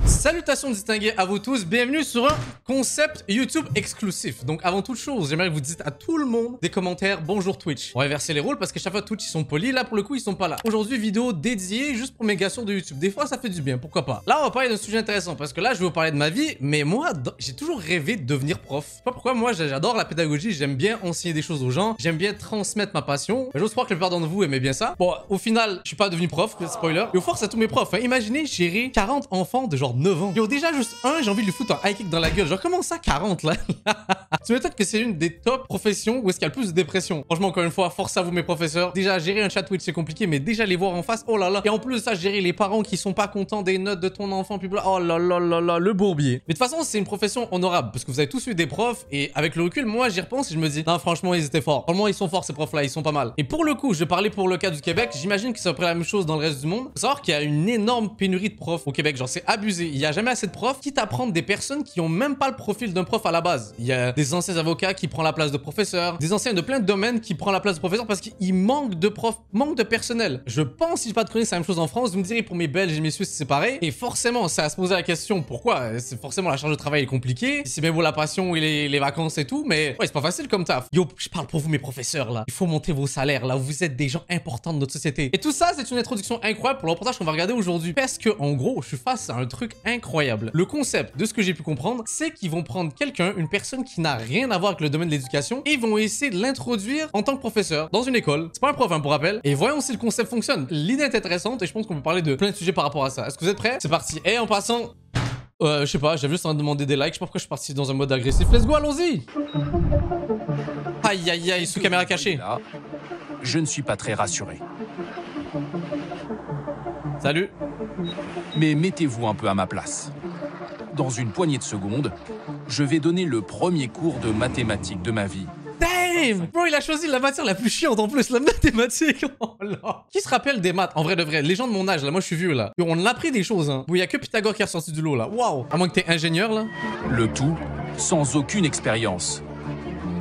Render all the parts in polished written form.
Salutations distinguées à vous tous, bienvenue sur un concept YouTube exclusif. Donc avant toute chose, j'aimerais que vous dites à tout le monde des commentaires bonjour Twitch. On va inverser les rôles parce que chaque fois Twitch ils sont polis, là pour le coup ils sont pas là. Aujourd'hui vidéo dédiée juste pour mes gars sur de YouTube. Des fois ça fait du bien, pourquoi pas. Là on va parler d'un sujet intéressant parce que là je vais vous parler de ma vie, mais moi j'ai toujours rêvé de devenir prof. Je sais pas pourquoi, moi j'adore la pédagogie, j'aime bien enseigner des choses aux gens, j'aime bien transmettre ma passion. J'ose croire que la plupart d'entre vous aimez bien ça. Bon au final je suis pas devenu prof, spoiler. Et au force à tous mes profs, hein. Imaginez gérer 40 enfants de genre 9 ans. Yo déjà juste un, j'ai envie de lui foutre un high kick dans la gueule. Genre comment ça 40 là? Tu m'étonnes que c'est une des top professions où est-ce qu'il y a le plus de dépression. Franchement encore une fois, force à vous mes professeurs. Déjà gérer un chat Twitch c'est compliqué, mais déjà les voir en face, oh là là. Et en plus de ça, gérer les parents qui sont pas contents des notes de ton enfant, puis bla, oh là là là là, le bourbier. Mais de toute façon c'est une profession honorable parce que vous avez tous eu des profs et avec le recul, moi j'y repense et je me dis non franchement ils étaient forts. Franchement ils sont forts ces profs là, ils sont pas mal. Et pour le coup, je parlais pour le cas du Québec, j'imagine que c'est à peu près la même chose dans le reste du monde. Faut savoir qu'il y a une énorme pénurie de profs au Québec, genre c'est abusé. Il y a jamais assez de profs, quitte à prendre des personnes qui ont même pas le profil d'un prof à la base. Il y a des anciens avocats qui prennent la place de professeurs, des anciens de plein de domaines qui prennent la place de professeurs parce qu'il manque de profs, manque de personnel. Je pense, si je pas de conneries, c'est la même chose en France. Vous me direz pour mes Belges et mes Suisses c'est pareil. Et forcément, c'est à se poser la question pourquoi. C'est forcément la charge de travail est compliquée. C'est bien beau la passion et les vacances et tout, mais ouais, c'est pas facile comme taf. Yo, je parle pour vous mes professeurs là. Il faut monter vos salaires là. Vous êtes des gens importants de notre société. Et tout ça, c'est une introduction incroyable pour le reportage qu'on va regarder aujourd'hui. Parce que en gros, je suis face à un truc incroyable. Le concept de ce que j'ai pu comprendre, c'est qu'ils vont prendre quelqu'un, une personne qui n'a rien à voir avec le domaine de l'éducation, et ils vont essayer de l'introduire en tant que professeur dans une école. C'est pas un prof, hein, pour rappel. Et voyons si le concept fonctionne. L'idée est intéressante et je pense qu'on peut parler de plein de sujets par rapport à ça. Est-ce que vous êtes prêts? C'est parti. Et en passant, je sais pas, j'avais juste envie de demander des likes. Je sais pas pourquoi je suis parti dans un mode agressif. Let's go, allons-y. Aïe aïe aïe, sous caméra cachée. Là, je ne suis pas très rassuré. Salut. Mais mettez-vous un peu à ma place. Dans une poignée de secondes, je vais donner le premier cours de mathématiques de ma vie. Damn! Bro, il a choisi la matière la plus chiante en plus, la mathématique. Oh là. Qui se rappelle des maths? En vrai de vrai, les gens de mon âge, là, moi je suis vieux là. Yo, on a appris des choses, hein. Il y a que Pythagore qui est ressorti du lot là. Waouh! À moins que t'es ingénieur là. Le tout sans aucune expérience.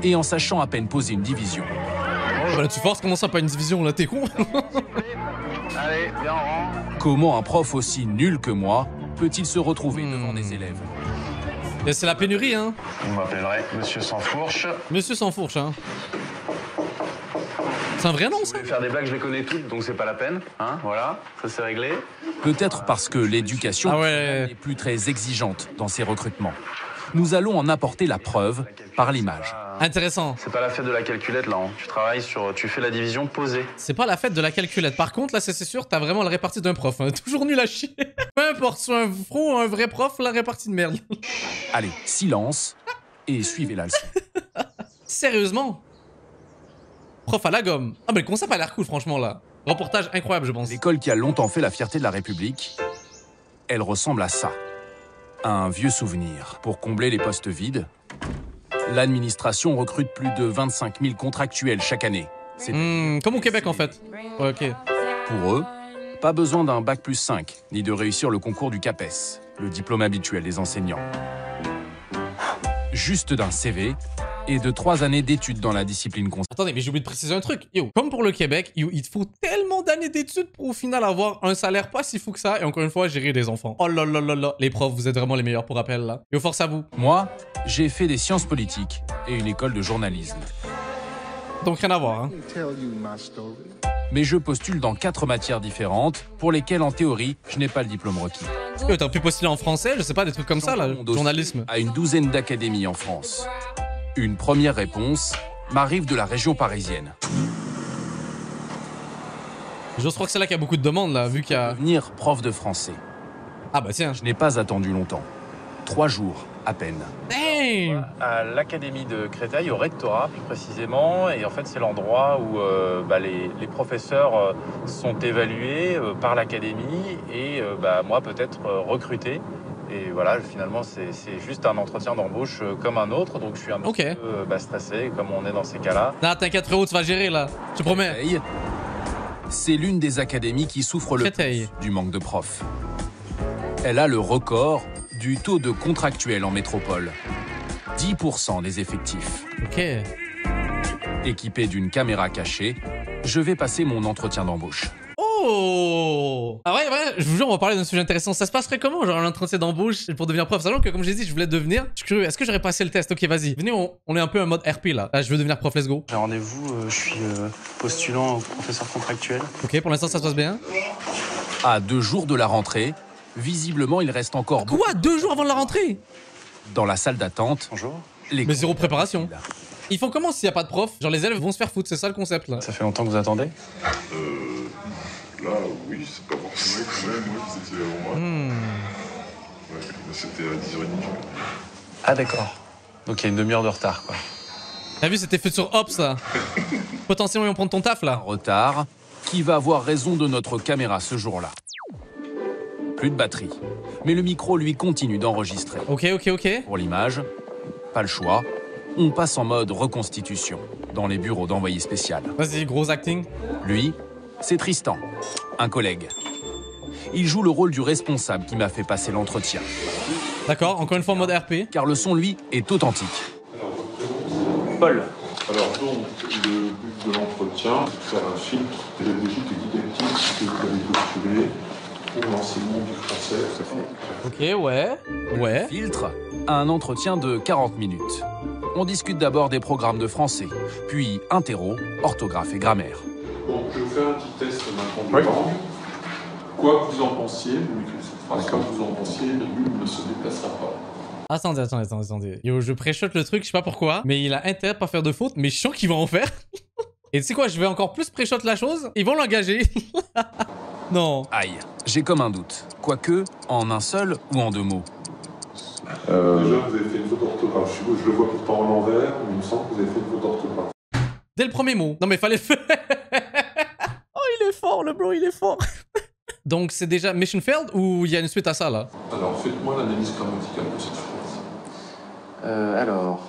Et en sachant à peine poser une division. Bah là, tu forces, comment ça, pas une division là? T'es con? Allez, viens en rang. Comment un prof aussi nul que moi peut-il se retrouver devant des élèves? Et c'est la pénurie, hein. On m'appellerait Monsieur Sans Fourche. Monsieur sans fourche, hein. C'est un vrai nom, Vous ça? voulez faire des blagues, je les connais toutes, donc c'est pas la peine. Hein, voilà, ça c'est réglé. Peut-être parce que l'éducation n'est plus très exigeante dans ses recrutements. Nous allons en apporter la preuve par l'image. Intéressant. C'est pas la fête de la calculette là, hein. Tu fais la division posée. C'est pas la fête de la calculette. Par contre, là, c'est sûr, t'as vraiment la répartie d'un prof. Hein. Toujours nul à chier. Peu importe, soit un pro ou un vrai prof, la répartie de merde. Allez, silence et suivez la leçon. Sérieusement? Prof à la gomme. Ah, mais le concept a l'air cool, franchement, là. Reportage incroyable, je pense. L'école qui a longtemps fait la fierté de la République, elle ressemble à ça. Un vieux souvenir. Pour combler les postes vides, l'administration recrute plus de 25 000 contractuels chaque année. C'est comme au Québec, en fait. Ouais, ok. Pour eux, pas besoin d'un bac plus 5, ni de réussir le concours du CAPES, le diplôme habituel des enseignants. Juste d'un CV et de 3 années d'études dans la discipline constante. Attendez, mais j'ai oublié de préciser un truc. Yo, comme pour le Québec, yo, il te faut tellement d'années d'études pour au final avoir un salaire pas si fou que ça et encore une fois, gérer des enfants. Oh là là là là. Les profs, vous êtes vraiment les meilleurs pour rappel, là. Yo, force à vous. Moi, j'ai fait des sciences politiques et une école de journalisme. Donc rien à voir, hein. Mais je postule dans 4 matières différentes pour lesquelles, en théorie, je n'ai pas le diplôme requis. Yo, t'aurais pu postuler en français, je sais pas, des trucs comme ça, là. Journalisme. À une douzaine d'académies en France. Une première réponse m'arrive de la région parisienne. J'ose croire que c'est là qu'il y a beaucoup de demandes, là, vu qu'il y a... Devenir prof de français. Ah bah tiens. Je n'ai pas attendu longtemps. 3 jours, à peine. Damn! À l'Académie de Créteil, au rectorat plus précisément, et en fait c'est l'endroit où les professeurs sont évalués par l'Académie et moi peut-être recruté. Et voilà, finalement c'est juste un entretien d'embauche comme un autre, donc je suis un petit peu stressé comme on est dans ces cas-là. Non, t'inquiète frérot, tu vas gérer là, je te promets. Créteil, c'est l'une des académies qui souffre le plus du manque de profs. Elle a le record du taux de contractuels en métropole. 10% des effectifs. Ok. Équipé d'une caméra cachée, je vais passer mon entretien d'embauche. Oh! Ah ouais, je vous jure, on va parler d'un sujet intéressant. Ça se passerait comment, genre, un entretien d'embauche pour devenir prof? Sachant que, comme j'ai dit, je voulais devenir. Je suis curieux, est-ce que j'aurais passé le test? Ok, vas-y. Venez, on est un peu en mode RP là. Là, je veux devenir prof, let's go. J'ai rendez-vous, je suis postulant au professeur contractuel. Ok, pour l'instant, ça se passe bien. À 2 jours de la rentrée, visiblement, il reste encore beaucoup. Quoi? 2 jours avant de la rentrée? Dans la salle d'attente, Bonjour. Mais zéro préparation. Ils font comment s'il n'y a pas de prof? Genre, les élèves vont se faire foutre, c'est ça le concept là. Ça fait longtemps que vous attendez? Là, oui, c'est pas forcément quand même, moi, c'était avant moi. Ouais, c'était à 10h30. Ah d'accord. Donc il y a une demi-heure de retard quoi. T'as vu, c'était fait sur Ops là. Potentiellement, ils vont prendre ton taf là. retard. Qui va avoir raison de notre caméra ce jour-là? Plus de batterie. Mais le micro, lui, continue d'enregistrer. Ok. Pour l'image, pas le choix. On passe en mode reconstitution, dans les bureaux d'envoyé spécial. Vas-y, gros acting. Lui, c'est Tristan, un collègue. Il joue le rôle du responsable qui m'a fait passer l'entretien. D'accord, encore une fois en mode RP. Car le son, lui, est authentique. Paul. Alors, donc, le but de l'entretien, c'est de faire un filtre pédagogique et didactique que vous avez postulé pour l'enseignement du français. Ok, ouais. Filtre, un entretien de 40 minutes. On discute d'abord des programmes de français, puis interro, orthographe et grammaire. Bon, je vais vous faire un petit test maintenant de langue. Quoi que vous en pensiez, vous écrivez cette phrase, quoi que vous en pensiez, le nul ne se déplacera pas. Attendez. Yo, je pré-shot le truc, je sais pas pourquoi, mais il a intérêt à pas faire de faute, mais je sens qu'ils vont en faire. Et tu sais quoi, je vais encore plus pré-shot la chose, ils vont l'engager. Non. Aïe, j'ai comme un doute. Quoique, en un seul ou en 2 mots. Déjà, vous avez fait une faute d'orthographe. Je le vois quelque part en l'envers, mais il me semble que vous avez fait une faute d'orthographe. Dès le premier mot. Non mais fallait le faire. Oh, il est fort, le bro, il est fort. Donc c'est déjà mission failed ou il y a une suite à ça là? Alors, faites-moi l'analyse grammaticale de cette phrase. Alors.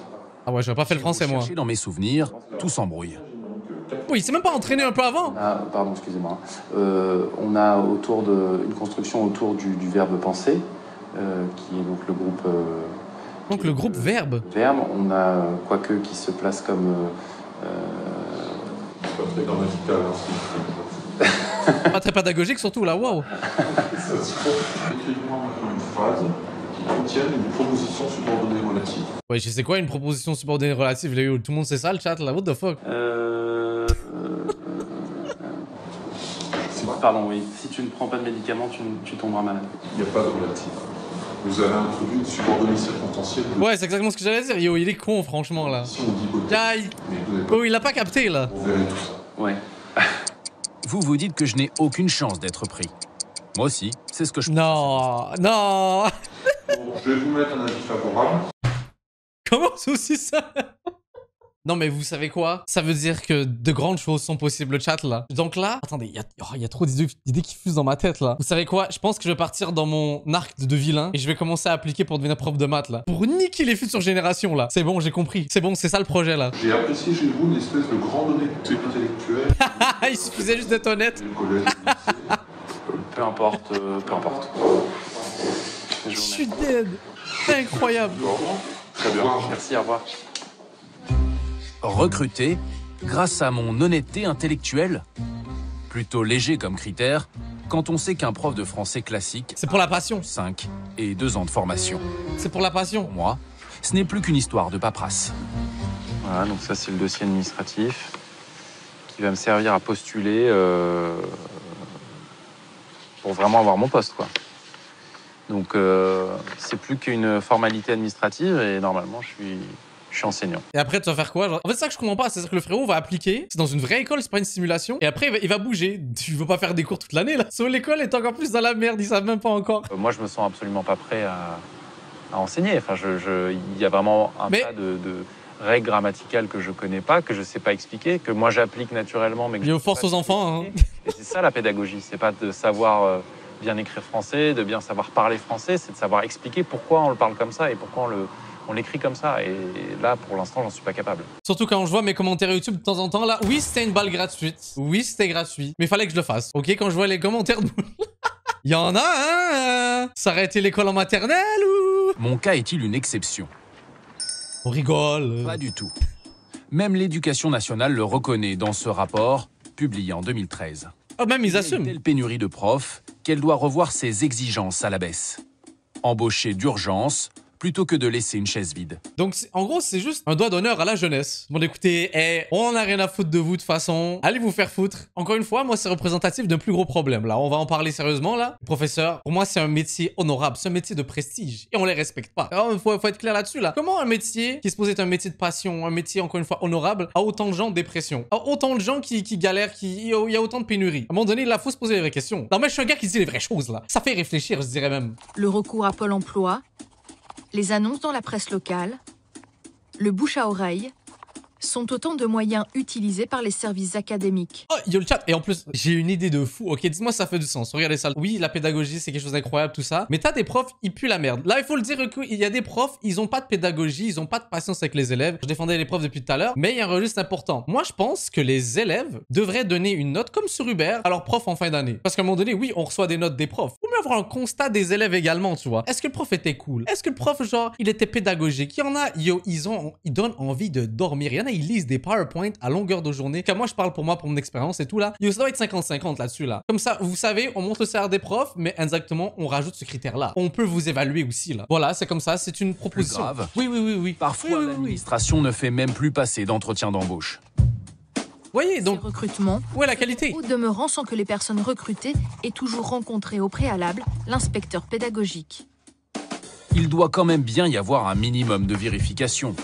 Ah ouais, j'aurais pas fait le français moi. Chercher dans mes souvenirs, tout s'embrouille. Oui, il s'est même pas entraîné un peu avant. Ah, pardon, excusez-moi. On a une construction autour du verbe penser, qui est donc le groupe. Donc le groupe verbe. Verbe. On a quoique qui se place comme. C'est pas très grammatical, hein, Pas très pédagogique surtout là, waouh. Écrivez-moi maintenant une phrase qui contienne une proposition subordonnée relative. Ouais, je sais quoi, une proposition subordonnée relative, Léo, tout le monde sait ça, le chat là, what the fuck. Pardon, oui. Si tu ne prends pas de médicaments, tu tomberas malade. Il n'y a pas de relative. Vous avez introduit une subordonnée circonstancielle. Ouais, c'est exactement ce que j'allais dire, yo, il est con franchement là. Si on dit beauté, Aïe. mais vous n'avez pas... Oh, il a pas capté là. Vous verrez tout ça. Ouais. Vous vous dites que je n'ai aucune chance d'être pris. Moi aussi, c'est ce que je pense. Non. Bon, je vais vous mettre un avis favorable. Comment c'est aussi ça? Non mais vous savez quoi? Ça veut dire que de grandes choses sont possibles, le chat là. Donc là, attendez, il y a trop d'idées qui fusent dans ma tête là. Vous savez quoi? Je pense que je vais partir dans mon arc de vilain et je vais commencer à appliquer pour devenir prof de maths là. Pour niquer les futures générations là. C'est bon, j'ai compris. C'est bon, c'est ça le projet là. J'ai apprécié chez vous une espèce de grande honnêteté intellectuelle. Il suffisait juste d'être honnête. Le collège, le lycée. Peu importe. Je suis dead. C'est incroyable. Très bien. Merci, au revoir. Recruté grâce à mon honnêteté intellectuelle? Plutôt léger comme critère, quand on sait qu'un prof de français classique C'est pour la passion. 5 et 2 ans de formation. C'est pour la passion. Pour moi, ce n'est plus qu'une histoire de paperasse. Voilà, donc ça c'est le dossier administratif qui va me servir à postuler pour vraiment avoir mon poste, quoi. Donc c'est plus qu'une formalité administrative et normalement je suis enseignant. Et après, tu vas faire quoi? Genre, en fait, c'est ça que je comprends pas. C'est-à-dire que le frérot va appliquer. C'est dans une vraie école, c'est pas une simulation. Et après, il va bouger. Tu veux pas faire des cours toute l'année, là? Sauf l'école est encore plus dans la merde. Ils savent même pas encore. Moi, je me sens absolument pas prêt à enseigner. Enfin, il y a vraiment un tas de règles grammaticales que je connais pas, que je sais pas expliquer, que moi j'applique naturellement. Mais que Il force aux enfants. Hein. Et c'est ça la pédagogie. C'est pas de savoir bien écrire français, de bien savoir parler français. C'est de savoir expliquer pourquoi on le parle comme ça et pourquoi on l'écrit comme ça. Et là, pour l'instant, j'en suis pas capable. Surtout quand je vois mes commentaires YouTube de temps en temps, là. Oui, c'était une balle gratuite. Oui, c'était gratuit. Mais fallait que je le fasse. Ok, quand je vois les commentaires de... Il y en a, hein. Ça aurait été l'école en maternelle ou... Mon cas est-il une exception? On rigole. Pas du tout. Même l'éducation nationale le reconnaît dans ce rapport, publié en 2013. Oh, même ils Il y a assument. une telle pénurie de profs qu'elle doit revoir ses exigences à la baisse. Embaucher d'urgence plutôt que de laisser une chaise vide. Donc, en gros, c'est juste un doigt d'honneur à la jeunesse. Bon, écoutez, on n'a rien à foutre de vous de toute façon. Allez vous faire foutre. Encore une fois, moi, c'est représentatif d'un plus gros problème. Là, on va en parler sérieusement, là. Professeur, pour moi, c'est un métier honorable. C'est un métier de prestige. Et on les respecte pas. Alors, faut être clair là-dessus, là. Comment un métier qui est supposé être un métier de passion, un métier, encore une fois, honorable, a autant de gens en dépression, a autant de gens qui galèrent, il y a autant de pénuries. À un moment donné, là, faut se poser les vraies questions. Non, mais je suis un gars qui dit les vraies choses, là. Ça fait réfléchir, je dirais même. Le recours à Pôle emploi, les annonces dans la presse locale, le bouche à oreille, sont autant de moyens utilisés par les services académiques. Oh, yo le chat. Et en plus, j'ai une idée de fou. Ok, dis-moi, ça fait du sens. Regardez ça. Oui, la pédagogie, c'est quelque chose d'incroyable, tout ça. Mais t'as des profs, ils puent la merde. Là, il faut le dire, il y a des profs, ils ont pas de pédagogie, ils ont pas de patience avec les élèves. Je défendais les profs depuis tout à l'heure, mais il y a un registre important. Moi, je pense que les élèves devraient donner une note comme sur Uber à leurs profs en fin d'année. Parce qu'à un moment donné, oui, on reçoit des notes des profs. Ou même avoir un constat des élèves également, tu vois. Est-ce que le prof était cool? Est-ce que le prof, genre, il était pédagogique? Il y en a, yo, ils donnent envie de dormir. Il y en a, ils lisent des PowerPoint à longueur de journée. Quand moi, je parle pour moi, pour mon expérience et tout là. Yo, ça doit être 50-50 là-dessus là. Comme ça, vous savez, on monte le salaire des profs, mais exactement, on rajoute ce critère-là. On peut vous évaluer aussi là. Voilà, c'est comme ça, c'est une proposition. Plus grave. Oui. Parfois, l'administration ne fait même plus passer d'entretien d'embauche. Voyez, donc, Ces recrutements, où est la qualité? au demeurant sans que les personnes recrutées aient toujours rencontré au préalable l'inspecteur pédagogique. Il doit quand même bien y avoir un minimum de vérification.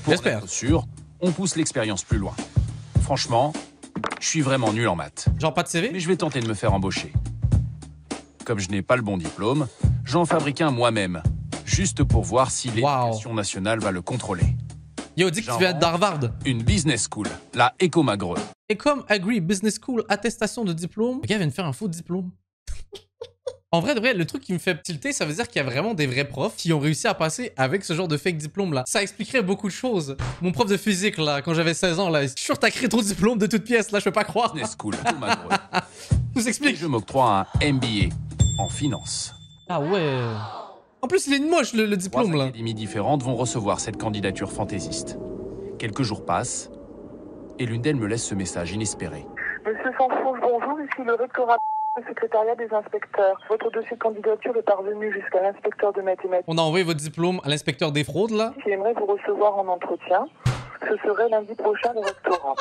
Pour J'espère. être sûr, on pousse l'expérience plus loin. Franchement, je suis vraiment nul en maths. Genre pas de CV? Mais je vais tenter de me faire embaucher. Comme je n'ai pas le bon diplôme, j'en fabrique un moi-même, juste pour voir si l'éducation nationale va le contrôler. Yo, dis que tu viens d'Harvard. Une business school, la Écomagreux. Et comme Agree Business School, attestation de diplôme, le gars vient de faire un faux diplôme. En vrai, de vrai, le truc qui me fait tilter, ça veut dire qu'il y a vraiment des vrais profs qui ont réussi à passer avec ce genre de fake diplôme là. Ça expliquerait beaucoup de choses. Mon prof de physique là, quand j'avais 16 ans là, je suis sûr t'as créé ton diplôme de toutes pièces là, je peux pas croire. Business school, Écomagreux. Tout Et s'explique. je m'octroie un MBA en finance. Ah ouais. En plus, il est moche le diplôme 3 là. académies différentes vont recevoir cette candidature fantaisiste. Quelques jours passent, et l'une d'elles me laisse ce message inespéré. Monsieur Sanfonge, bonjour, ici le rectorat du secrétariat des inspecteurs. Votre dossier de candidature est parvenu jusqu'à l'inspecteur de mathématiques On a envoyé votre diplôme à l'inspecteur des fraudes là. qui aimerait vous recevoir en entretien. Ce serait lundi prochain au rectorat.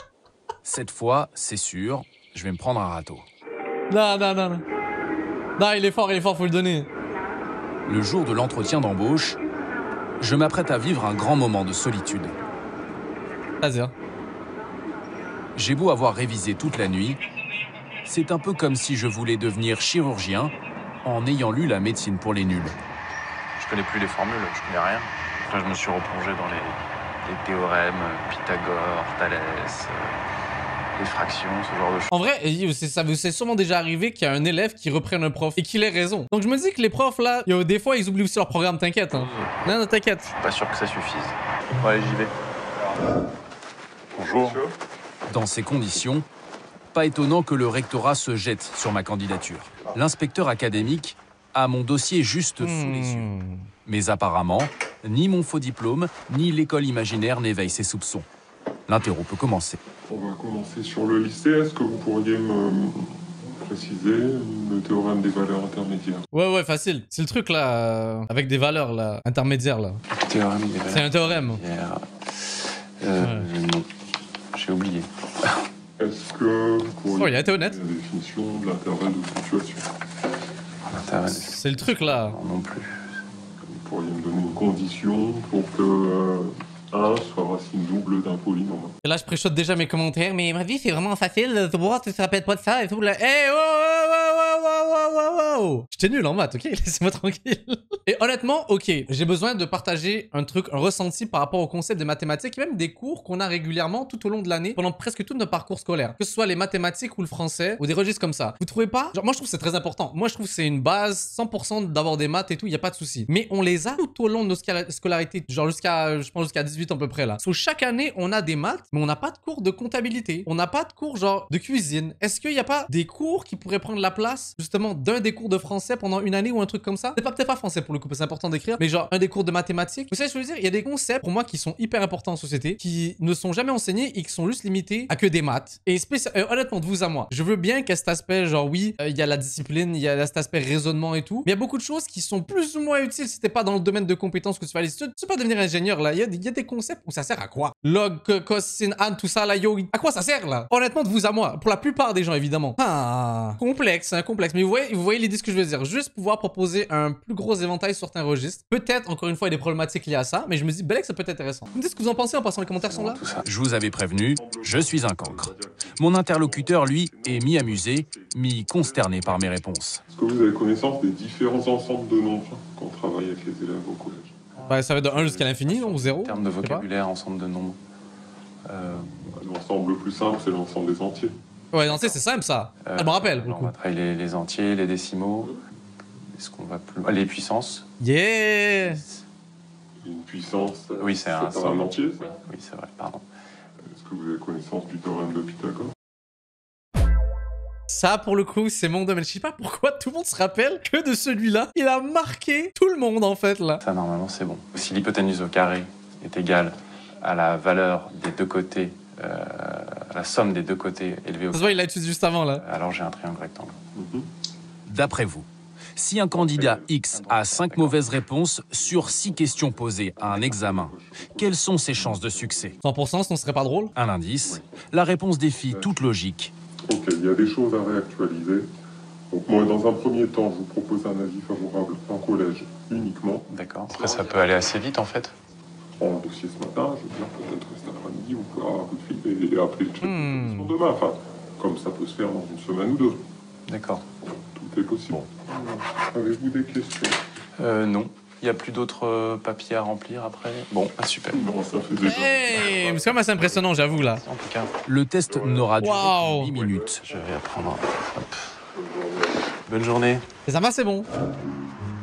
Cette fois, c'est sûr, je vais me prendre un râteau. Non. Non, il est fort, faut le donner. Le jour de l'entretien d'embauche, je m'apprête à vivre un grand moment de solitude. C'est-à-dire. J'ai beau avoir révisé toute la nuit, c'est un peu comme si je voulais devenir chirurgien en ayant lu la médecine pour les nuls. Je connais plus les formules, je connais rien. Après, je me suis replongé dans les théorèmes, Pythagore, Thalès, les fractions, ce genre de choses. En vrai, ça vous est sûrement déjà arrivé qu'il y a un élève qui reprenne un prof et qu'il ait raison. Donc je me dis que les profs là, des fois ils oublient aussi leur programme, t'inquiète. Hein. Non, t'inquiète. Je suis pas sûr que ça suffise. Bon, allez, j'y vais. Bonjour. Dans ces conditions, pas étonnant que le rectorat se jette sur ma candidature. L'inspecteur académique a mon dossier juste sous les yeux. Mais apparemment, ni mon faux diplôme, ni l'école imaginaire n'éveillent ses soupçons. L'interro peut commencer. On va commencer sur le lycée. Est-ce que vous pourriez me préciser le théorème des valeurs intermédiaires? Ouais, facile. C'est le truc là, avec des valeurs là, intermédiaires là. Théorème des valeurs. C'est un théorème. Non, j'ai oublié. Est-ce que vous pourriez Oh, il a été honnête. la définition de l'intervalle de fluctuation? C'est le truc là. Non plus. Vous pourriez me donner une condition pour que 1 soit racine double d'un polynôme. Et là, je préchote déjà mes commentaires, mais ma vie, c'est vraiment facile. Tu vois, tu te rappelles pas de ça et tout. Là. Hey, wow. J'étais nul en maths, ok? Laissez-moi tranquille. Et honnêtement, ok, j'ai besoin de partager un truc, un ressenti par rapport au concept des mathématiques et même des cours qu'on a régulièrement tout au long de l'année pendant presque tout notre parcours scolaire. Que ce soit les mathématiques ou le français ou des registres comme ça. Vous trouvez pas? Genre, moi, je trouve que c'est très important. Moi, je trouve que c'est une base 100% d'avoir des maths et tout, il y a pas de souci. Mais on les a tout au long de nos scolarités, genre je pense jusqu'à 18 à peu près là. So, chaque année, on a des maths, mais on n'a pas de cours de comptabilité. On n'a pas de cours genre de cuisine. Est-ce qu'il n'y a pas des cours qui pourraient prendre la place justement d'un des cours cours de français pendant une année ou un truc comme ça. C'est peut-être pas français pour le coup, parce que c'est important d'écrire, mais genre un des cours de mathématiques. Vous savez ce que je veux dire? Il y a des concepts pour moi qui sont hyper importants en société, qui ne sont jamais enseignés et qui sont juste limités à que des maths. Et honnêtement, de vous à moi, je veux bien qu'à cet aspect, genre oui, il y a la discipline, il y a cet aspect raisonnement et tout, mais il y a beaucoup de choses qui sont plus ou moins utiles si t'es pas dans le domaine de compétences que tu fais aller. Tu sais pas devenir ingénieur là, il y a des concepts où ça sert à quoi? Log, cos, sin, an, tout ça là, yo, à quoi ça sert là? Honnêtement, de vous à moi, pour la plupart des gens évidemment. Ah, complexe, hein, complexe. Mais vous voyez l'idée ce que je veux dire. Juste pouvoir proposer un plus gros éventail sur certains registres. Peut-être, encore une fois, il y a des problématiques liées à ça, mais je me dis, belek, ça peut être intéressant. Vous me dites ce que vous en pensez en passant, les commentaires sont là. Je vous avais prévenu, je suis un cancre. Mon interlocuteur, lui, est mi-amusé, mi-consterné par mes réponses. Est-ce que vous avez connaissance des différents ensembles de nombres quand on travaille avec les élèves au collège? Bah, ça va de 1 jusqu'à l'infini, non? Ou 0? En termes de vocabulaire, ensemble de nombres. L'ensemble le plus simple, c'est l'ensemble des entiers. Ouais, non, c'est simple ça. Je me rappelle. On va travailler les entiers, les décimaux. Est-ce qu'on va plus... Les puissances. Yeah! Une puissance, oui, c'est un entier. Oui, c'est vrai, pardon. Est-ce que vous avez connaissance du théorème de Pythagore? Ça, pour le coup, c'est mon domaine. Je sais pas pourquoi tout le monde se rappelle que de celui-là, il a marqué tout le monde, en fait, là. Ça, normalement, c'est bon. Si l'hypoténuse au carré est égale à la valeur des deux côtés, la somme des deux côtés élevée au Ça se voit, il l'a étudié juste avant, là. alors j'ai un triangle rectangle. D'après vous, si un candidat X a 5 mauvaises réponses sur 6 questions posées à un examen, quelles sont ses chances de succès? 100%, sinon ce serait pas drôle. Un indice, la réponse défie toute logique. Ok, il y a des choses à réactualiser. Donc moi, dans un premier temps, je vous propose un avis favorable en collège uniquement. D'accord. Après, ça peut aller assez vite, en fait. Prends le dossier ce matin, je veux dire, peut-être rester à l'après-midi, vous pouvez avoir un coup de fil et appeler le chef de demain. Enfin, comme ça peut se faire dans une semaine ou deux. D'accord. Tout est possible. Avez-vous des questions? Non. Il n'y a plus d'autres papiers à remplir après. Bon, super. Non, ça fait déjà. Hey, c'est quand même assez impressionnant, j'avoue, là. En tout cas, Le test n'aura duré Wow. que 8 minutes. je vais apprendre. Hop. Bonne journée. Et ça va, c'est bon.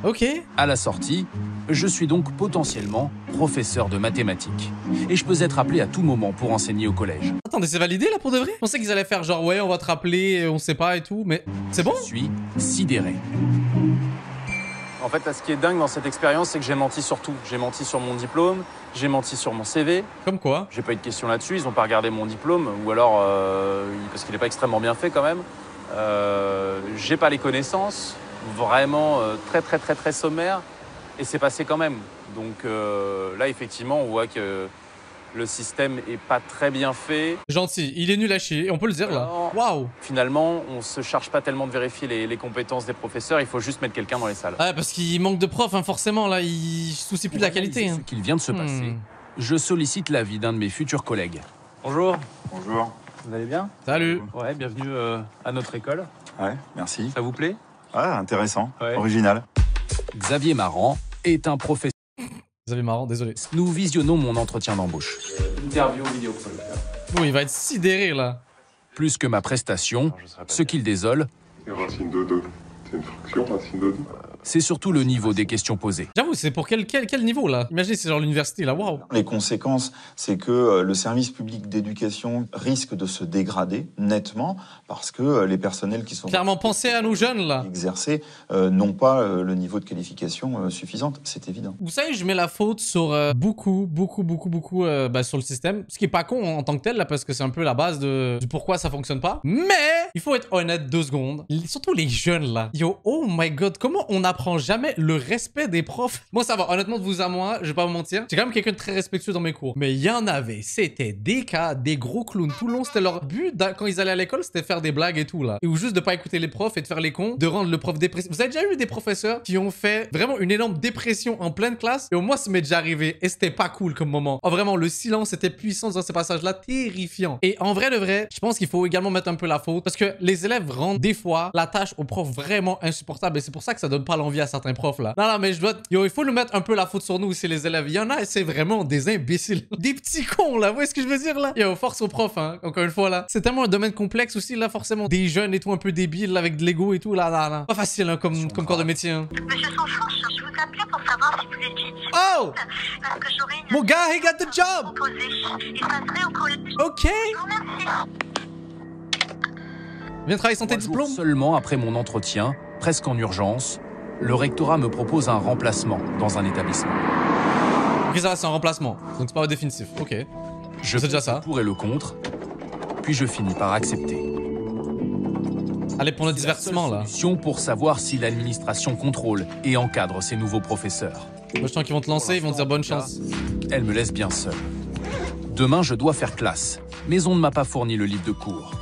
Ok. À la sortie, je suis donc potentiellement professeur de mathématiques. Et je peux être appelé à tout moment pour enseigner au collège. Attendez, c'est validé, là, pour de vrai? Je pensais qu'ils allaient faire genre, ouais, on va te rappeler, on sait pas et tout, mais c'est bon? Je suis sidéré. En fait, là, ce qui est dingue dans cette expérience, c'est que j'ai menti sur tout. J'ai menti sur mon diplôme, j'ai menti sur mon CV. Comme quoi? J'ai pas eu de questions là-dessus, ils ont pas regardé mon diplôme, ou alors, parce qu'il est pas extrêmement bien fait quand même. J'ai pas les connaissances, vraiment très sommaire, et c'est passé quand même. Donc là, effectivement, on voit que le système est pas très bien fait. Gentil, il est nul à chier, on peut le dire là. Waouh! Finalement, on se charge pas tellement de vérifier les compétences des professeurs, il faut juste mettre quelqu'un dans les salles. Ouais, parce qu'il manque de profs, hein, forcément, là, il se soucie plus de la qualité. Ce Hein. qu'il vient de se passer, je sollicite l'avis d'un de mes futurs collègues. Bonjour, Bonjour. vous allez bien? Salut! Ouais, bienvenue à notre école. Ouais, merci. Ça vous plaît? Ah, intéressant. Ouais. Original. Xavier Marant est un professeur. Vous avez marrant, désolé. Nous visionnons mon entretien d'embauche. Interview vidéo call. Bon, il va être sidéré là. Plus que ma prestation, ce qu'il désole, Et racine de 2. C'est une fraction, racine de 2. c'est surtout le niveau des questions posées. J'avoue, c'est pour quel niveau là? Imaginez, c'est genre l'université là, waouh! Les conséquences, c'est que le service public d'éducation risque de se dégrader nettement parce que les personnels qui sont Clairement, pensez à nos jeunes là. exercés n'ont pas le niveau de qualification suffisante, c'est évident. Vous savez, je mets la faute sur beaucoup sur le système. Ce qui est pas con en tant que tel là, parce que c'est un peu la base du pourquoi ça fonctionne pas. Mais il faut être honnête 2 secondes. Surtout les jeunes là. Yo, oh my god, comment on apprend jamais le respect des profs? Moi ça va, honnêtement de vous à moi, je vais pas vous mentir. J'ai quand même quelqu'un de très respectueux dans mes cours. Mais il y en avait, c'était des cas, des gros clowns. Tout le long, c'était leur but quand ils allaient à l'école, c'était faire des blagues et tout là. Ou juste de pas écouter les profs et de faire les cons, de rendre le prof dépressif. Vous avez déjà eu des professeurs qui ont fait vraiment une énorme dépression en pleine classe? Et au moins, ça m'est déjà arrivé. Et c'était pas cool comme moment. Oh, vraiment, le silence était puissant dans ces passages-là, terrifiant. Et en vrai de vrai, je pense qu'il faut également mettre un peu la faute. Parce que les élèves rendent des fois la tâche aux profs vraiment insupportable. Et c'est pour ça que ça donne pas l'envie à certains profs là. Non, mais il faut nous mettre un peu la faute sur nous aussi, les élèves. Il y en a, c'est vraiment des imbéciles. Des petits cons là, vous voyez ce que je veux dire là? Yo, force aux profs, hein, encore une fois là. C'est tellement un domaine complexe aussi là, forcément. Des jeunes et tout un peu débiles là, avec de l'ego et tout là. Pas facile hein, comme corps de métier. Hein. Monsieur Sanfourche, je vous appelais pour savoir si vous étiez disponible. Oh! Parce que j'aurais une Mon gars, he got the job! proposée. Il passerait au collège. Ok! Je vous remercie. Viens travailler sans tes 3 jours diplômes. seulement après mon entretien, presque en urgence, le rectorat me propose un remplacement dans un établissement. Ok, ça va, c'est un remplacement. Donc c'est pas définitif. Ok. Je C'est déjà ça. le pour et le contre, puis je finis par accepter. Allez, pour notre divertissement, là. Solution pour savoir si l'administration contrôle et encadre ces nouveaux professeurs. Moi, je sens qu'ils vont te lancer, ils vont te dire bonne chance. Elle me laisse bien seul. Demain, je dois faire classe, mais on ne m'a pas fourni le livre de cours.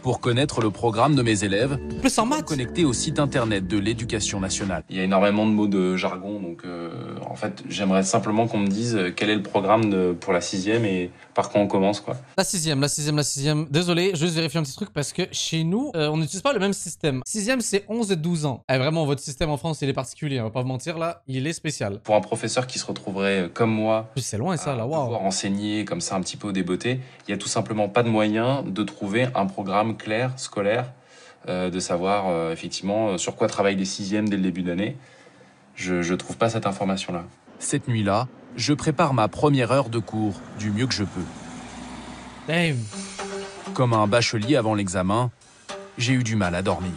Pour connaître le programme de mes élèves, plus en maths, connecté au site internet de l'Éducation nationale. Il y a énormément de mots de jargon, donc en fait, j'aimerais simplement qu'on me dise quel est le programme pour la 6e et par quoi on commence, quoi. La 6e. Désolé, juste vérifier un petit truc parce que chez nous, on n'utilise pas le même système. 6e, c'est 11 et 12 ans. Et vraiment, votre système en France, il est particulier, on va pas vous mentir, là, il est spécial. Pour un professeur qui se retrouverait comme moi, c'est loin ça, là, waouh. Pouvoir enseigner comme ça un petit peu au débeauté, il y a tout simplement pas de moyen de trouver un programme clair, scolaire, de savoir effectivement sur quoi travaillent les 6e dès le début d'année. Je trouve pas cette information-là. Cette nuit-là, je prépare ma première heure de cours du mieux que je peux. Damn. Comme un bachelier avant l'examen, j'ai eu du mal à dormir.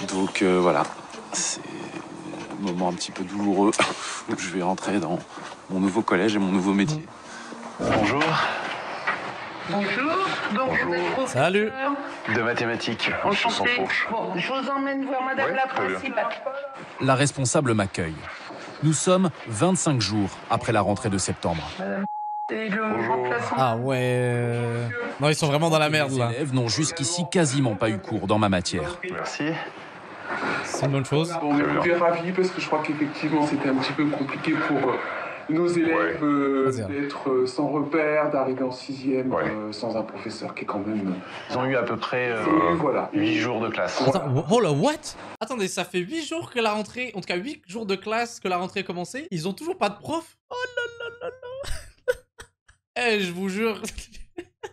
Donc voilà, c'est un moment un petit peu douloureux où je vais rentrer dans mon nouveau collège et mon nouveau métier. Bonjour. Bonjour. Donc vous êtes professeur Salut. De mathématiques. Enchanté. Bon, je vous emmène voir madame la principale. La responsable m'accueille. Nous sommes 25 jours après la rentrée de septembre. Et le remplaçant. Ah ouais. Non, ils sont vraiment dans la merde, là. Les élèves n'ont jusqu'ici quasiment pas eu cours dans ma matière. Merci. C'est une bonne chose. On est très ravis parce que je crois qu'effectivement c'était un petit peu compliqué pour nos élèves d'être sans repère, d'arriver en 6e sans un professeur qui est quand même... Ils ont eu à peu près voilà. 8 jours de classe. Attends, oh là, what? Attendez, ça fait 8 jours que la rentrée, en tout cas 8 jours de classe que la rentrée a commencé. Ils ont toujours pas de prof? Oh là là là là. Eh, je vous jure.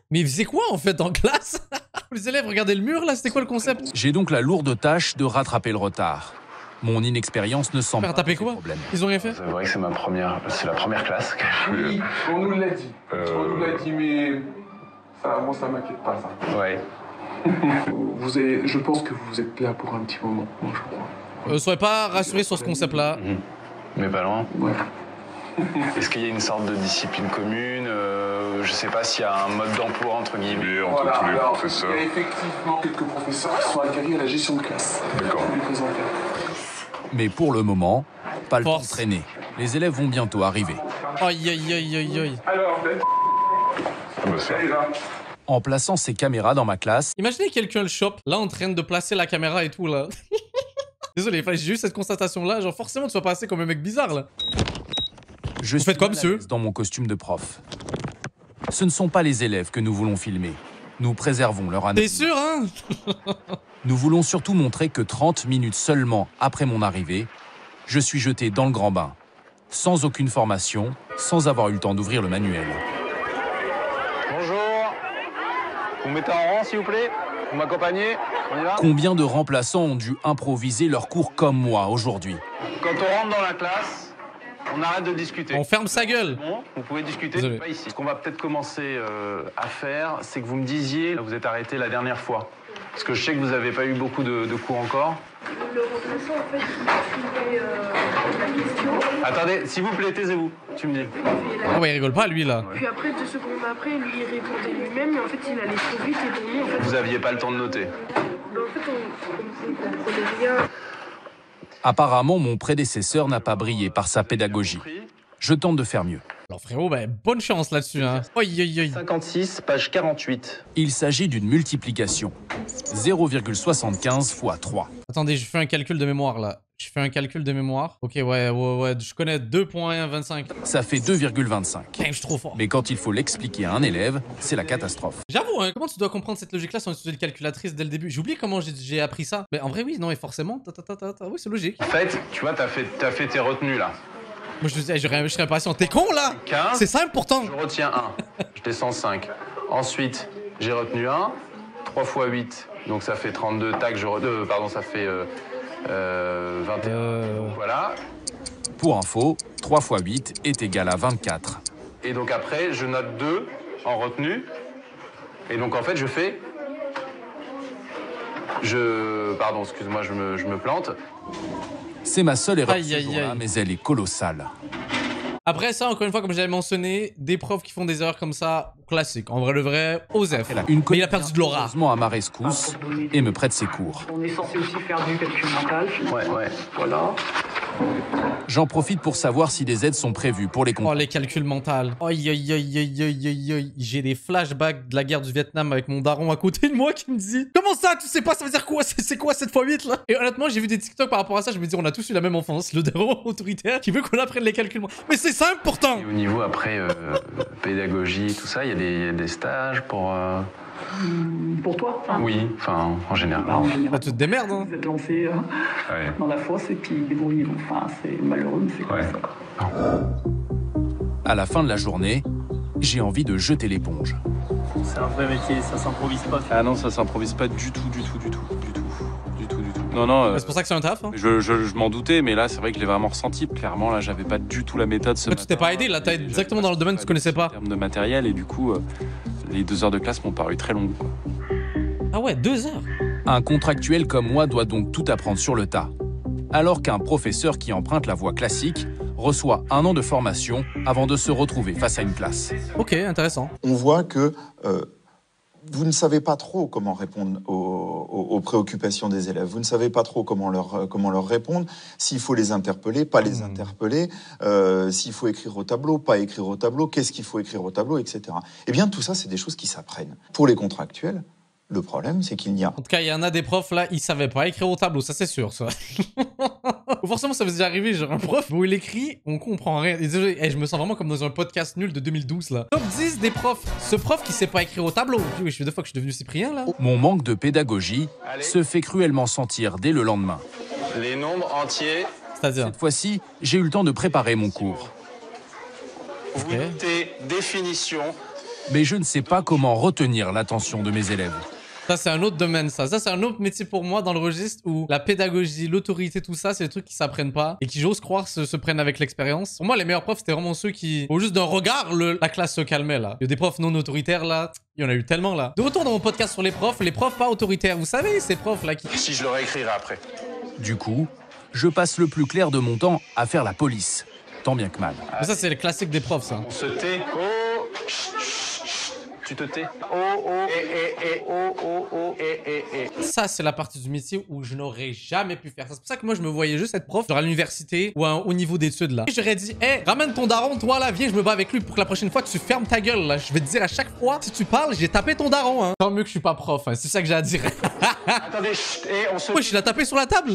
Mais ils faisaient quoi en fait en classe? Les élèves regardaient le mur là, c'était quoi le concept? J'ai donc la lourde tâche de rattraper le retard. Mon inexpérience ne semble pas taper quoi? problème. Ils ont rien fait? C'est vrai que c'est la première classe que je suis. Oui, on nous l'a dit. On nous l'a dit, mais ça, moi ça m'inquiète pas ça. Ouais. Je pense que vous êtes là pour un petit moment, moi je crois. Soyez pas rassurés sur ce concept là. Mais pas loin. Ouais. Est-ce qu'il y a une sorte de discipline commune Je sais pas s'il y a un mode d'emploi entre guillemets entre tous les professeurs. Il y a effectivement quelques professeurs qui sont aguerris à la gestion de classe. D'accord. Mais pour le moment, pas le temps de traîner. Les élèves vont bientôt arriver. Aïe aïe aïe aïe aïe. Alors, en plaçant ces caméras dans ma classe... Imaginez quelqu'un le chope, là en train de placer la caméra et tout là. Désolé, j'ai eu cette constatation là, genre forcément tu vas passer comme un mec bizarre là. Je suis quoi, monsieur? Dans mon costume de prof. Ce ne sont pas les élèves que nous voulons filmer. Nous préservons leur anonymat. T'es sûr, hein? Nous voulons surtout montrer que 30 minutes seulement après mon arrivée, je suis jeté dans le grand bain, sans aucune formation, sans avoir eu le temps d'ouvrir le manuel. Bonjour. Vous mettez en rang, s'il vous plaît? Vous m'accompagnez? On y va? Combien de remplaçants ont dû improviser leur cours comme moi aujourd'hui? Quand on rentre dans la classe, on arrête de discuter. On ferme sa gueule. Bon, vous pouvez discuter, Désolé. pas ici. Ce qu'on va peut-être commencer à faire, c'est que vous me disiez, vous êtes arrêté la dernière fois. Parce que je sais que vous n'avez pas eu beaucoup de cours encore. Le remplaçant, en fait, il fait la question. Attendez, s'il vous plaît, taisez-vous, tu me dis. Ah ouais, il rigole pas lui là. Puis après, 2 secondes après, lui, il répondait lui-même, mais en fait, il allait trop vite et pour nous, en fait... Vous aviez pas le temps de noter. En fait, on comprenait rien. Apparemment, mon prédécesseur n'a pas brillé par sa pédagogie. Je tente de faire mieux. Alors frérot, bah, bonne chance là-dessus, hein. Aïe aïe aïe. 56, page 48. Il s'agit d'une multiplication. 0,75 fois 3. Attendez, je fais un calcul de mémoire là. Je fais un calcul de mémoire. Ok, ouais, je connais 2.25. Ça fait 2,25. Je suis trop fort. Mais quand il faut l'expliquer à un élève, c'est la catastrophe. J'avoue, hein, comment tu dois comprendre cette logique-là sans utiliser une calculatrice dès le début? J'ai oublié comment j'ai appris ça. Mais en vrai, oui, non, et forcément, oui, c'est logique. En fait, tu vois, t'as fait tes retenues là. Moi, je serais impatient. T'es con là? 15. C'est simple pourtant. Je retiens 1. Je descends 5. Ensuite, j'ai retenu 1. 3 fois 8. Donc ça fait 32. Tac, pardon, ça fait 21. Voilà. Pour info, 3 fois 8 est égal à 24. Et donc après, je note 2 en retenue. Et donc en fait, je fais Pardon, excuse-moi, je me plante. C'est ma seule erreur ce jour-là, mais elle est colossale. Après ça, encore une fois, comme j'avais mentionné, des profs qui font des erreurs comme ça, classique. En vrai, le vrai, Osef. Mais il a perdu de l'aura. Heureusement à ma rescousse et me prête ses cours. On est censé aussi faire du calcul mental. Ouais. Voilà. J'en profite pour savoir si des aides sont prévues pour les contrôles. Oh, les calculs mentaux. J'ai des flashbacks de la guerre du Vietnam avec mon daron à côté de moi qui me dit « Comment ça, tu sais pas, ça veut dire quoi? C'est quoi 7x8 là ?» Et honnêtement, j'ai vu des TikTok par rapport à ça, je me dis on a tous eu la même enfance, le daron autoritaire qui veut qu'on apprenne les calculs mentaux. Mais c'est simple pourtant. Et au niveau après pédagogie, tout ça, il y a des stages pour... Pour toi Oui, enfin, en général. Bah, tu te démerdes, hein. Vous êtes lancé dans la fosse et puis débrouillez-vous. Enfin, c'est malheureux, mais c'est comme ça. À la fin de la journée, j'ai envie de jeter l'éponge. C'est un vrai métier, ça s'improvise pas. Ah non, ça s'improvise pas du tout. Non. C'est pour ça que c'est un taf. Hein. Je m'en doutais, mais là, c'est vrai que je l'ai vraiment ressenti. Clairement, là, j'avais pas du tout la méthode ce matin. Tu t'es pas aidé, là, t'as été exactement dans le domaine que tu connaissais pas. En termes de matériel, et du coup, les 2 heures de classe m'ont paru très longues. Quoi. Ah ouais, 2 heures. Un contractuel comme moi doit donc tout apprendre sur le tas. Alors qu'un professeur qui emprunte la voie classique reçoit 1 an de formation avant de se retrouver face à une classe. Ok, intéressant. On voit que vous ne savez pas trop comment répondre aux préoccupations des élèves. Vous ne savez pas trop comment leur répondre, s'il faut les interpeller, pas les interpeller, s'il faut écrire au tableau, pas écrire au tableau, qu'est-ce qu'il faut écrire au tableau, etc. Eh bien, tout ça, c'est des choses qui s'apprennent. Pour les contractuels, le problème, c'est qu'il n'y a... En tout cas, il y en a des profs, là, ils savaient pas écrire au tableau, ça c'est sûr, ça. Forcément, ça vous est déjà arrivé, genre un prof où il écrit, on comprend rien. Et désolé, je me sens vraiment comme dans un podcast nul de 2012, là. Top 10 des profs. Ce prof qui sait pas écrire au tableau. Oui, je suis 2 fois que je suis devenu Cyprien, là. Mon manque de pédagogie se fait cruellement sentir dès le lendemain. Les nombres entiers. C'est-à-dire? Cette fois-ci, j'ai eu le temps de préparer mon cours. Vous notez définition. Mais je ne sais pas comment retenir l'attention de mes élèves. Ça, c'est un autre domaine, ça. Ça, c'est un autre métier pour moi dans le registre où la pédagogie, l'autorité, tout ça, c'est des trucs qui s'apprennent pas et qui, j'ose croire, se prennent avec l'expérience. Pour moi, les meilleurs profs, c'était vraiment ceux qui, au juste d'un regard, la classe se calmait, là. Il y a des profs non autoritaires, là. Il y en a eu tellement, là. De retour dans mon podcast sur les profs pas autoritaires. Vous savez, ces profs-là qui... Si je le réécrirai après. Du coup, je passe le plus clair de mon temps à faire la police. Tant bien que mal. Mais ça, c'est le classique des profs, ça. On se tait. Oh. Tu te tais. Ça, c'est la partie du métier où je n'aurais jamais pu faire. C'est pour ça que moi, je me voyais juste être prof, genre à l'université ou à un haut niveau d'études, là. Et j'aurais dit, hey, ramène ton daron, toi, là, viens, je me bats avec lui pour que la prochaine fois, tu fermes ta gueule, là. Je vais te dire à chaque fois, si tu parles, j'ai tapé ton daron, hein. Tant mieux que je suis pas prof, hein. C'est ça que j'ai à dire. Attendez, on se... Moi, je l'ai tapé sur la table.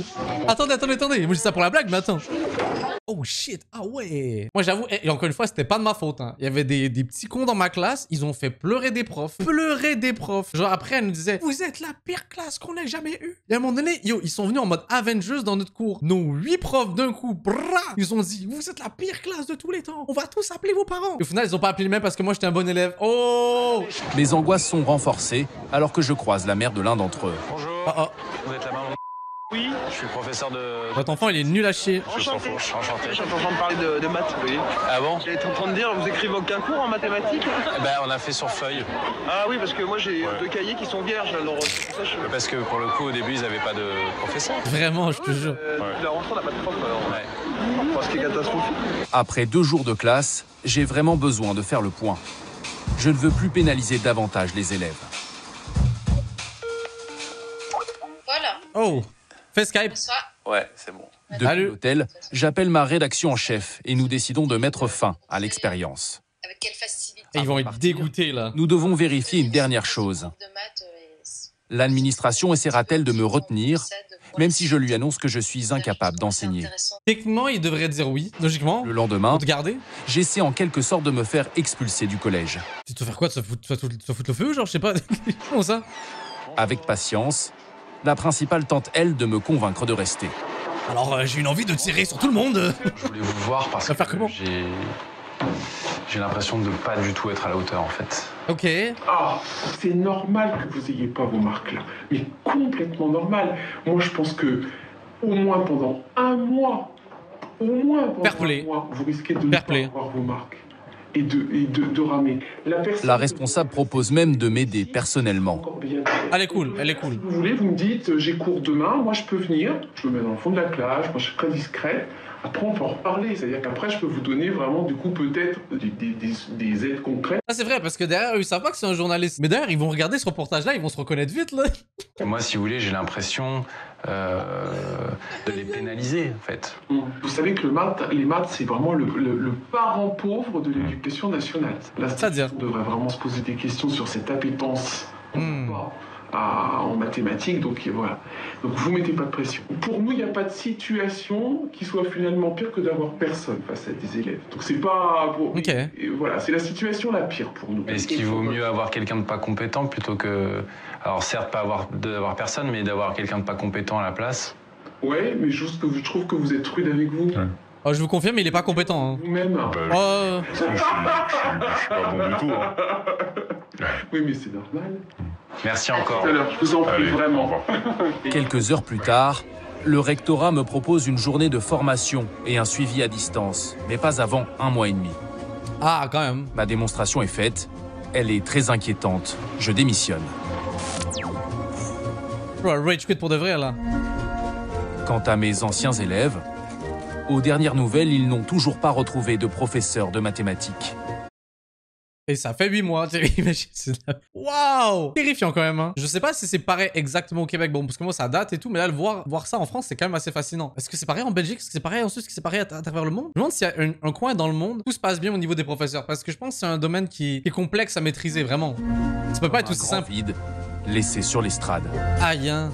Attendez. Moi, je dis ça pour la blague, mais attends. Oh shit, ah ouais. Moi, j'avoue, et encore une fois, c'était pas de ma faute, hein. Il y avait des petits cons dans ma classe, ils ont fait pleurer des profs. Genre, après, elle nous disait, vous êtes la pire classe qu'on ait jamais eue. Et à un moment donné, ils sont venus en mode Avengers dans notre cours. Nos 8 profs d'un coup, brrr, ils ont dit, vous êtes la pire classe de tous les temps. On va tous appeler vos parents. Et au final, ils ont pas appelé les mêmes parce que moi, j'étais un bon élève. Oh. Mes angoisses sont renforcées alors que je croise la mère de l'un d'entre eux. Bonjour. Vous êtes la maman? Oui. Je suis professeur de... Votre enfant, il est nul à chier. Enchanté. Enchanté. J'étais en train de parler de maths. Oui. Ah bon? J'étais en train de dire, vous écrivez aucun cours en mathématiques? Eh ben, on a fait sur feuille. Ah oui, parce que moi j'ai 2 cahiers qui sont vierges, alors ça, Parce que pour le coup, au début, ils n'avaient pas de professeur. Vraiment, je te jure. La rentrée, on n'a pas de prof, alors. Ouais. Parce qu'il est catastrophique. Après 2 jours de classe, j'ai vraiment besoin de faire le point. Je ne veux plus pénaliser davantage les élèves. Voilà. Oh, fais Skype. Ouais, c'est bon. Depuis l'hôtel, j'appelle ma rédaction en chef et nous décidons de mettre fin à l'expérience. Avec quelle facilité. Et ils vont être dégoûtés, là. Nous devons vérifier une dernière chose. L'administration essaiera-t-elle de me retenir, même si je lui annonce que je suis incapable d'enseigner? Techniquement, il devrait dire oui, logiquement. Le lendemain, j'essaie en quelque sorte de me faire expulser du collège. Tu te faire quoi? Tu te foutre le feu, genre, je sais pas. Comment ça? Avec patience, la principale tente, elle, de me convaincre de rester. Alors, j'ai une envie de tirer sur tout le monde. Je voulais vous voir parce que j'ai l'impression de pas du tout être à la hauteur, en fait. Ok. Ah, c'est normal que vous ayez pas vos marques là, mais complètement normal. Moi, je pense que au moins pendant un mois, vous risquez de ne pas avoir vos marques. et de ramer. La responsable propose même de m'aider personnellement. Elle est cool, elle est cool. Si vous voulez, vous me dites, j'ai cours demain, moi je peux venir, je me mets dans le fond de la classe, moi je suis très discrète. Après, on peut en reparler, c'est-à-dire qu'après, je peux vous donner vraiment, du coup, peut-être des aides concrètes. Ça, c'est vrai, parce que derrière, eux, ils savent pas que c'est un journaliste. Mais derrière, ils vont regarder ce reportage-là, ils vont se reconnaître vite, là. Moi, si vous voulez, j'ai l'impression de les pénaliser, en fait. Vous savez que les maths, c'est vraiment le parent pauvre de l'éducation nationale. L'institution devrait vraiment se poser des questions sur cette appétence en mathématiques, donc voilà. Donc vous mettez pas de pression. Pour nous, il n'y a pas de situation qui soit finalement pire que d'avoir personne face à des élèves. Donc c'est pas... Voilà, c'est la situation la pire pour nous. Est-ce qu'il vaut mieux avoir quelqu'un de pas compétent plutôt que... Alors certes, pas d'avoir personne, mais d'avoir quelqu'un de pas compétent à la place? Ouais, mais juste que je trouve que vous êtes rude avec vous. Ouais. Oh, je vous confirme, mais il est pas compétent. Hein. Vous-même. Je suis pas bon du tout. Hein. Oui, mais c'est normal. Merci encore. Tout à l'heure, je vous en prie, vraiment. Quelques heures plus tard, le rectorat me propose une journée de formation et un suivi à distance, mais pas avant 1 mois et demi. Ah, quand même. Ma démonstration est faite. Elle est très inquiétante. Je démissionne. Bro, rage quit pour de vrai, là. Quant à mes anciens élèves, aux dernières nouvelles, ils n'ont toujours pas retrouvé de professeur de mathématiques. Et ça fait 8 mois, waouh! Terrifiant quand même, hein. Je sais pas si c'est pareil exactement au Québec, bon, parce que moi ça date et tout, mais là, voir ça en France, c'est quand même assez fascinant. Est-ce que c'est pareil en Belgique? Est-ce que c'est pareil en Suisse? Est-ce que c'est pareil à travers le monde? Je me demande s'il y a un coin dans le monde où tout se passe bien au niveau des professeurs, parce que je pense que c'est un domaine qui est complexe à maîtriser, vraiment. Ça peut pas être aussi simple. Vide, laissé sur l'estrade. Aïe, hein.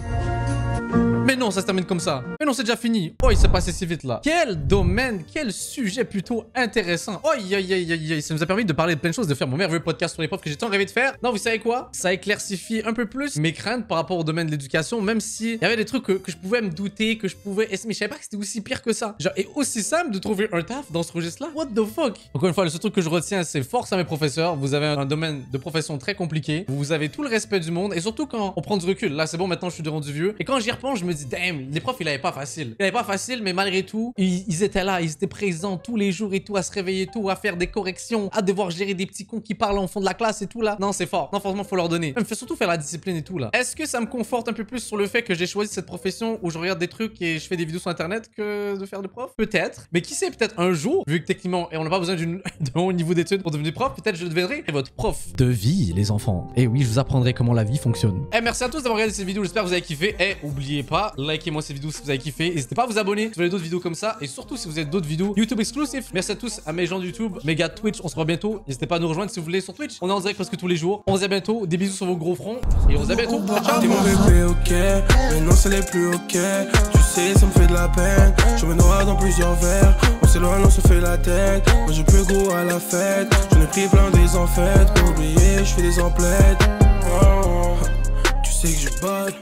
Mais non, ça se termine comme ça. Mais non, c'est déjà fini. Oh, il s'est passé si vite là. Quel domaine, quel sujet plutôt intéressant. Oh, ça nous a permis de parler de plein de choses, de faire mon merveilleux podcast sur les profs que j'ai tant rêvé de faire. Non, vous savez quoi? Ça éclaircifie un peu plus mes craintes par rapport au domaine de l'éducation, même si il y avait des trucs que je pouvais me douter, que je pouvais... Mais je savais pas que c'était aussi pire que ça. Genre, et aussi simple de trouver un taf dans ce registre-là. What the fuck? Encore une fois, le seul truc que je retiens, c'est force à mes professeurs. Vous avez un domaine de profession très compliqué. Vous avez tout le respect du monde. Et surtout quand on prend du recul. Là, c'est bon, maintenant je suis rendu vieux. Et quand j'y repense, je me dis, damn, les profs, il avait pas facile. Il avait pas facile, mais malgré tout, ils étaient là, ils étaient présents tous les jours et tout, à se réveiller et tout, à faire des corrections, à devoir gérer des petits cons qui parlent en fond de la classe et tout là. Non, c'est fort. Non, franchement, faut leur donner. Même, surtout faire la discipline et tout là. Est-ce que ça me conforte un peu plus sur le fait que j'ai choisi cette profession où je regarde des trucs et je fais des vidéos sur internet que de faire de prof? Peut-être. Mais qui sait, peut-être un jour, vu que techniquement, et on n'a pas besoin d'un haut niveau d'études pour devenir prof, peut-être je deviendrai votre prof de vie, les enfants. Et oui, je vous apprendrai comment la vie fonctionne. Et merci à tous d'avoir regardé cette vidéo. J'espère que vous avez kiffé. Et oubliez pas, likez-moi cette vidéo si vous avez kiffé. N'hésitez pas à vous abonner si vous voulez d'autres vidéos comme ça. Et surtout si vous avez d'autres vidéos YouTube exclusives. Merci à tous à mes gens de YouTube, mes gars de Twitch. On se revoit bientôt. N'hésitez pas à nous rejoindre si vous voulez sur Twitch. On est en direct presque tous les jours. On se dit à bientôt. Des bisous sur vos gros fronts. Et on se dit à bientôt. Ciao. T'es mon bébé, ok. Mais non, ça n'est plus ok. Tu sais, ça me fait de la peine. Je me noie dans plusieurs verres. On s'éloigne, on se fait la tête. Moi j'ai plus goût à la fête. J'en ai pris plein des en fait. Pour oublier, je fais des emplettes. Oh, tu sais que je bode.